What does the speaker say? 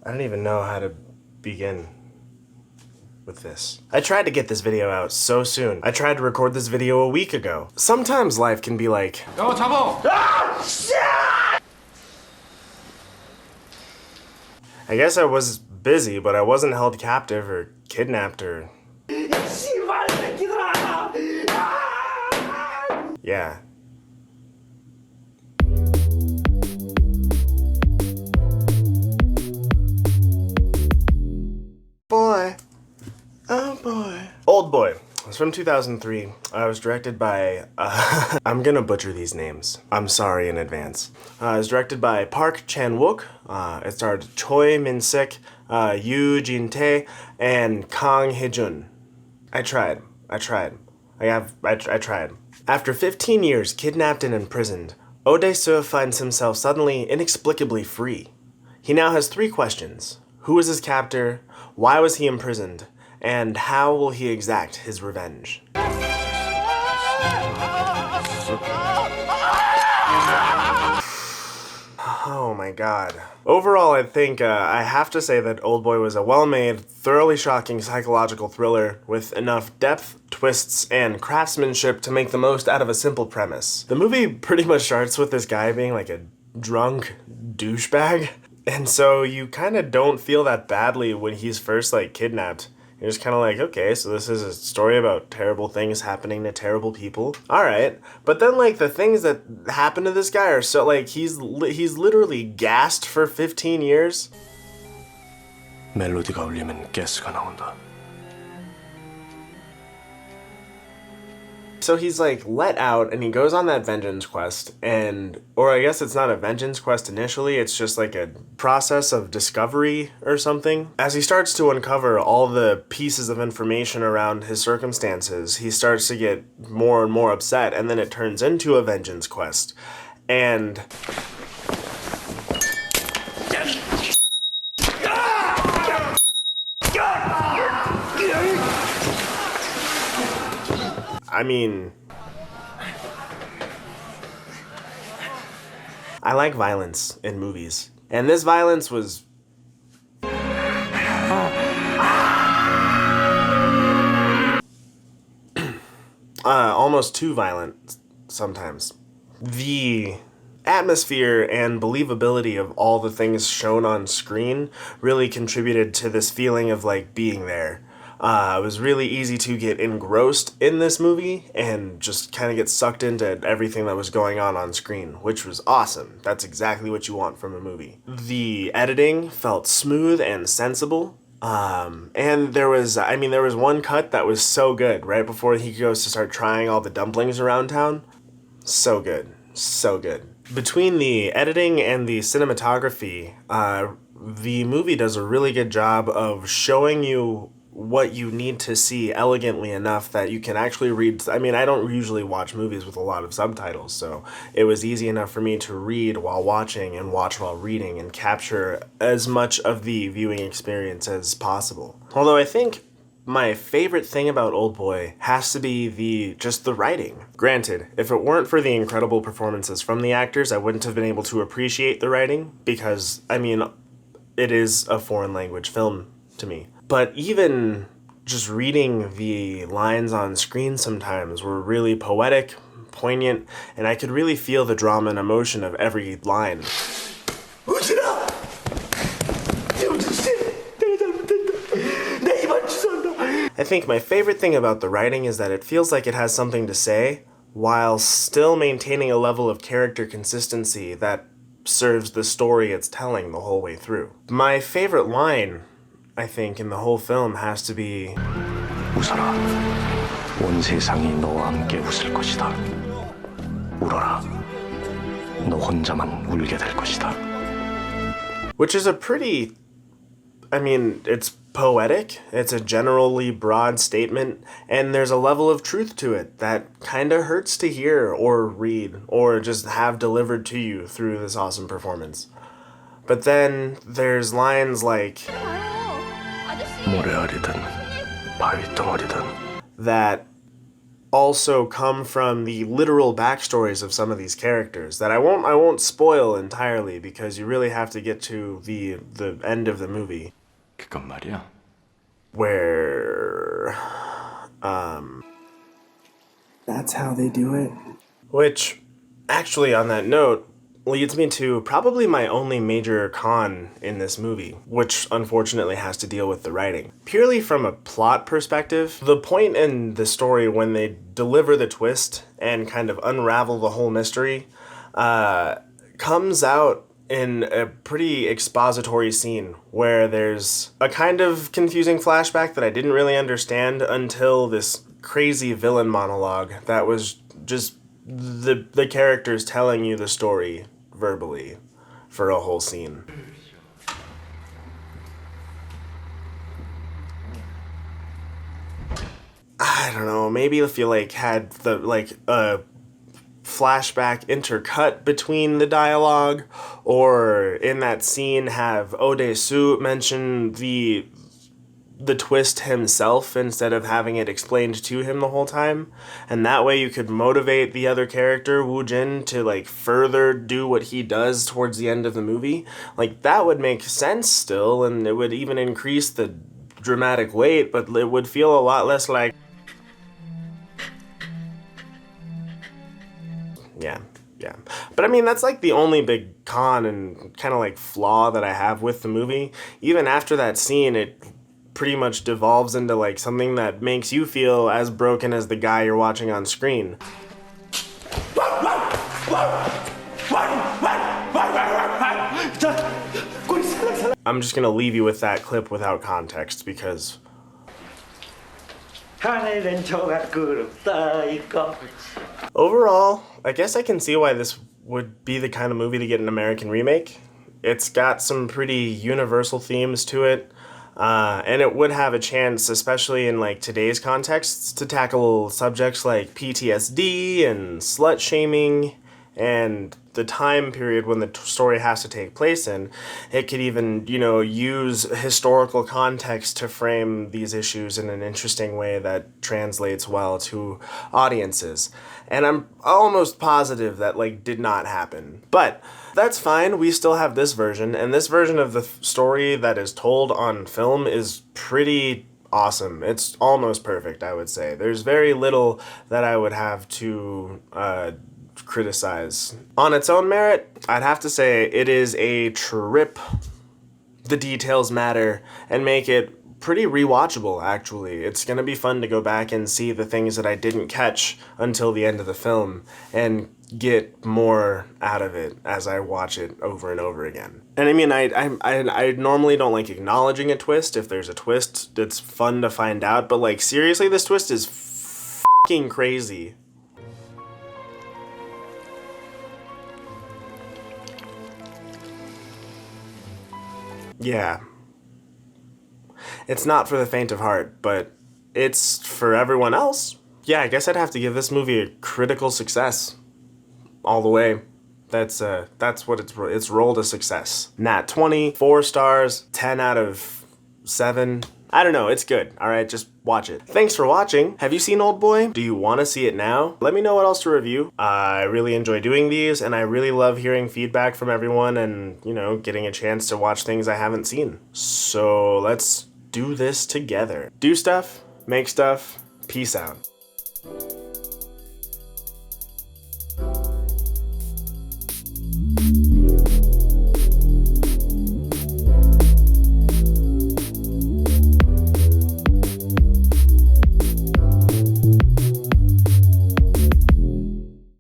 I don't even know how to begin with this. I tried to get this video out so soon. I tried to record this video a week ago. Sometimes life can be like, 야, 잡아! I guess I was busy, but I wasn't held captive or kidnapped or... Yeah. Boy. Oh boy. Oldboy. It's from 2003. I was directed by, I'm gonna butcher these names. I'm sorry in advance. It was directed by Park Chan-wook. It starred Choi Min-sik, Yoo Jin-tae, and Kang Hee-jun. I tried. After 15 years kidnapped and imprisoned, Oh Dae-soo finds himself suddenly inexplicably free. He now has 3 questions. Who is his captor? Why was he imprisoned? And how will he exact his revenge? Oh my god. Overall, I think I have to say that Oldboy was a well-made, thoroughly shocking psychological thriller with enough depth, twists, and craftsmanship to make the most out of a simple premise. The movie pretty much starts with this guy being like a drunk douchebag, and so you kind of don't feel that badly when he's first like kidnapped. You're just kind of like, okay, so this is a story about terrible things happening to terrible people. All right. But then, like, the things that happen to this guy are so, like, he's literally gassed for 15 years. 멜로디가 울리면 가스가 나온다. So he's like let out and he goes on that vengeance quest, and, or I guess it's not a vengeance quest initially, it's just like a process of discovery or something. As he starts to uncover all the pieces of information around his circumstances, he starts to get more and more upset, and then it turns into a vengeance quest. And I mean, I like violence in movies, and this violence was almost too violent sometimes. The atmosphere and believability of all the things shown on screen really contributed to this feeling of like being there. It was really easy to get engrossed in this movie and just kind of get sucked into everything that was going on screen, which was awesome. That's exactly what you want from a movie. The editing felt smooth and sensible. And there was one cut that was so good right before he goes to start trying all the dumplings around town. So good. So good. Between the editing and the cinematography, the movie does a really good job of showing you what you need to see elegantly enough that you can actually read. I mean, I don't usually watch movies with a lot of subtitles, so it was easy enough for me to read while watching and watch while reading and capture as much of the viewing experience as possible. Although I think my favorite thing about Oldboy has to be just the writing. Granted, if it weren't for the incredible performances from the actors, I wouldn't have been able to appreciate the writing because, I mean, it is a foreign language film to me. But even just reading the lines on screen sometimes were really poetic, poignant, and I could really feel the drama and emotion of every line. I think my favorite thing about the writing is that it feels like it has something to say, while still maintaining a level of character consistency that serves the story it's telling the whole way through. My favorite line, I think, in the whole film has to be 웃어라. 온 세상이 너와 함께 웃을 것이다. 울어라. 너 혼자만 울게 될 것이다. Which is a pretty, I mean, it's poetic, it's a generally broad statement, and there's a level of truth to it that kind of hurts to hear or read or just have delivered to you through this awesome performance. But then there's lines like 모래알이든 바위덩어리든 that also come from the literal backstories of some of these characters that I won't spoil entirely, because you really have to get to the end of the movie 그건 말이야. where That's how they do it. which actually, on that note, leads me to probably my only major con in this movie, which unfortunately has to deal with the writing. Purely from a plot perspective, the point in the story when they deliver the twist and kind of unravel the whole mystery comes out in a pretty expository scene where there's a kind of confusing flashback that I didn't really understand until this crazy villain monologue that was just the characters telling you the story verbally for a whole scene. I don't know, maybe if you had the a flashback intercut between the dialogue, or in that scene have Odesu mention the twist himself instead of having it explained to him the whole time, and that way you could motivate the other character, Woo Jin, to further do what he does towards the end of the movie. That would make sense still, and it would even increase the dramatic weight, but it would feel a lot less like yeah. But I mean, that's the only big con and kind of flaw that I have with the movie. Even after that scene, it pretty much devolves into something that makes you feel as broken as the guy you're watching on screen. I'm just gonna leave you with that clip without context because overall, I guess I can see why this would be the kind of movie to get an American remake. It's got some pretty universal themes to it. And it would have a chance, especially in today's contexts, to tackle subjects like PTSD and slut shaming and the time period when the story has to take place in. It could even, use historical context to frame these issues in an interesting way that translates well to audiences. And I'm almost positive that did not happen. But that's fine, we still have this version, and this version of the story that is told on film is pretty awesome. It's almost perfect, I would say. There's very little that I would have to criticize. On its own merit, I'd have to say it is a trip. The details matter and make it pretty rewatchable, actually. It's gonna be fun to go back and see the things that I didn't catch until the end of the film and get more out of it as I watch it over and over again. And I mean, I normally don't like acknowledging a twist. If there's a twist, it's fun to find out, but seriously, this twist is f***ing crazy. Yeah. It's not for the faint of heart, but it's for everyone else. Yeah, I guess I'd have to give this movie a critical success. All the way. That's what it's rolled a success. Nat 20, 4 stars, 10 out of 7. I don't know, it's good. Alright, just watch it. Thanks for watching. Have you seen Oldboy? Do you want to see it now? Let me know what else to review. I really enjoy doing these, and I really love hearing feedback from everyone and, getting a chance to watch things I haven't seen. So let's do this together. Do stuff, make stuff, peace out.